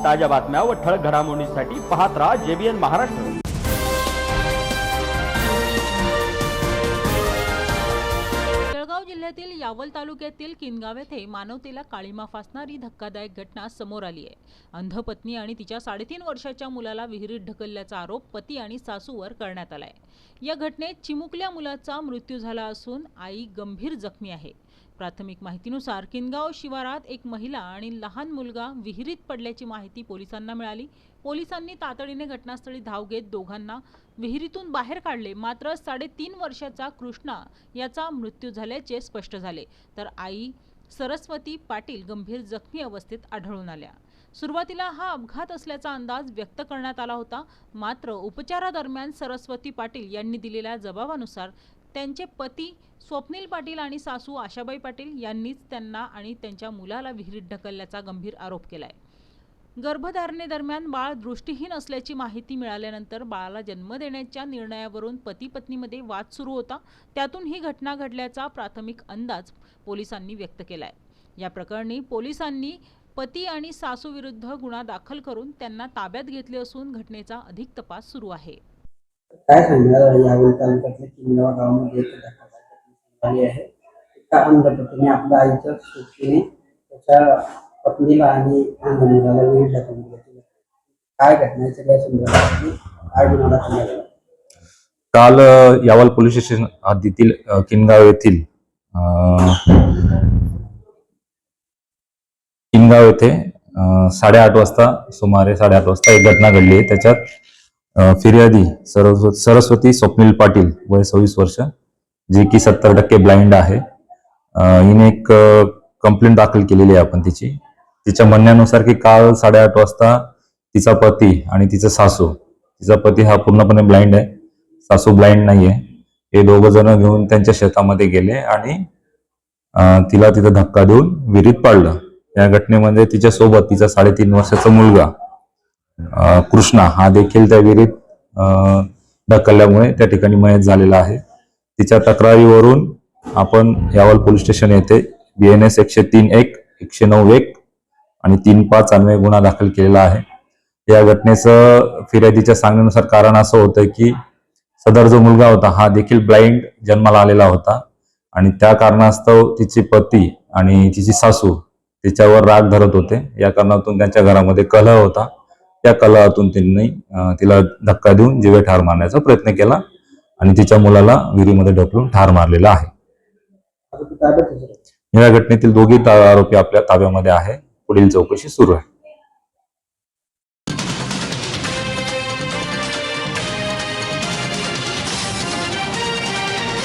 ताज्या बातम्या व ठळक घडामोडींसाठी पाहत राहा JBN महाराष्ट्र। जळगाव जिल्ह्यातील यावल तालुक्यातील किनगाव येथे मानवतेला काळीमा फासणारी धक्कादायक घटना समोर आली आहे। अंध पत्नी आणि तिच्या 3.5 वर्षाच्या मुलाला विहिरीत ढकलल्याचा आरोप पती आणि सासूवर करण्यात आलाय। या घटनेत चिमुकल्या मुलाचा मृत्यू झाला असून आई गंभीर जखमी आहे। प्राथमिक माहितीनुसार किनगाव शिवारात एक महिला आणि लहान मुलगा विहिरीत पडल्याची माहिती पोलिसांना मिळाली। पोलिसांनी तातडीने घटनास्थळी धाव घेत दोघांना विहिरीतून बाहेर काढले, मात्र 3.5 वर्षाचा कृष्णा याचा मृत्यू झाल्याचे स्पष्ट झाले, तर आई सरस्वती पाटील गंभीर जखमी अवस्थेत आढळून आल्या। सुरुवातीला हा अपघात असल्याचा अंदाज व्यक्त करण्यात आला होता, मात्र उपचारादरम्यान सरस्वती पाटील यांनी दिलेल्या जबाबानुसार त्यांचे पती स्वप्नील पाटील आणि सासू आशाबाई पाटील यांनीच त्यांना आणि त्यांच्या मुलाला विहिरीत ढकलल्याचा गंभीर आरोप केलाय। गर्भधारणेदरम्यान बाळ दृष्टीहीन असल्याची माहिती मिळाल्यानंतर बाळाला जन्म देण्याच्या निर्णयावरून पती पत्नीमध्ये वाद सुरू होता। त्यातून ही घटना घडल्याचा प्राथमिक अंदाज पोलिसांनी व्यक्त केलाय। या प्रकरणी पोलिसांनी पती आणि सासू विरुद्ध गुन्हा दाखल करून त्यांना ताब्यात घेतले असून घटनेचा अधिक तपास सुरू आहे। काय सांगणार यावेळी तालुक्यातल्या किनगाव गावामध्ये एक घटना झाली आहे। एका अंध पत्नीने आपल्या आईच्या सोबतीने त्याच्या पत्नीला आणि अंध मुलाला विहिरीत ढकलले। काय घटनेच्या या संदर्भात काय गुन्हा दाखल झाला? काल यावल पोलीस स्टेशन हद्दीतील किनगाव येथे 8:30 वाजता सुमारे 8:30 वाजता एक घटना घडली आहे। त्याच्यात फिर्यादी सरस्वती स्वप्नील पाटील वय 26 वर्ष, जे की 70% ब्लाइंड आहे। हिने एक कंप्लेंट दाखल केलेली आहे आपण तिच्या म्हणण्यानुसार की काल 8:30 वाजता तिचा पती आणि तिचा सासू, तिचा पती हा पूर्णपणे ब्लाइंड आहे, सासू ब्लाइंड नाहीये, हे दोघं जण घेऊन त्यांच्या शेतामध्ये गेले आणि तिला तिथं धक्का देऊन विहिरीत पाडलं। या घटनेमध्ये तिच्या सोबत तिचा 3.5 वर्षाचा मुलगा कृष्णा हा देखील त्या विहिरीत ढकलल्यामुळे त्या ठिकाणी मयत झालेला आहे। तिच्या तक्रारीवरून आपण यावल पोलीस स्टेशन येथे BNS 103(1), 109(1) आणि 3(5) अन्वये गुन्हा दाखल केलेला आहे। या घटनेचं फिर्यादीच्या सांगण्यानुसार कारण असं होतं की सदर जो मुलगा होता हा देखील ब्लाइंड जन्माला आलेला होता आणि त्या कारणास्तव तिचे पती आणि तिची सासू तिच्यावर राग धरत होते। या कारणातून त्यांच्या घरामध्ये कलह होता। त्या कलहातून त्यांनी तिला धक्का देऊन जीवे ठार मारण्याचा प्रयत्न केला आणि तिच्या मुलाला विहिरीमध्ये ढकलून ठार मारलेला आहे। या घटनेतील दोघी आरोपी आपल्या ताब्यामध्ये आहे। पुढील चौकशी सुरू आहे।